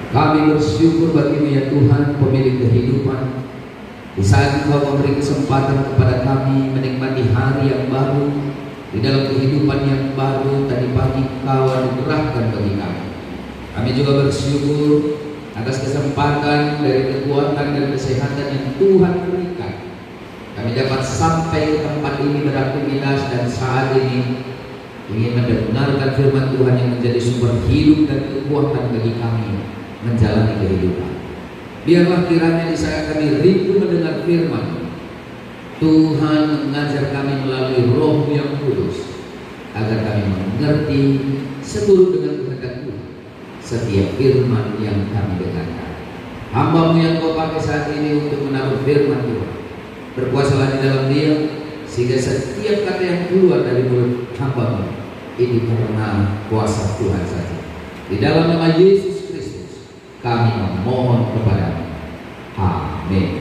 Kami bersyukur bagi-Mu ya Tuhan, pemilik kehidupan. Di saat Engkau memberi kesempatan kepada kami menikmati hari yang baru, di dalam kehidupan yang baru, tadi pagi Engkau anugerahkan bagi kami. Kami juga bersyukur atas kesempatan dari kekuatan dan kesehatan yang Tuhan berikan. Kami dapat sampai ke tempat ini beraktivitas dan saat ini ingin mendengarkan firman Tuhan yang menjadi sumber hidup dan kekuatan bagi kami menjalani kehidupan. Biarlah kiranya di saat kami rindu mendengar firman, Tuhan mengajar kami melalui Roh yang kudus, agar kami mengerti seturut dengan kehendak Tuhan setiap firman yang kami dengarkan. Hamba-Mu yang Kau pakai saat ini untuk menaruh firman Tuhan, berkuasalah di dalam Dia, sehingga setiap kata yang keluar dari mulut hamba-Mu ini karena kuasa Tuhan saja. Di dalam nama Yesus kami memohon kepada-Mu. Amin.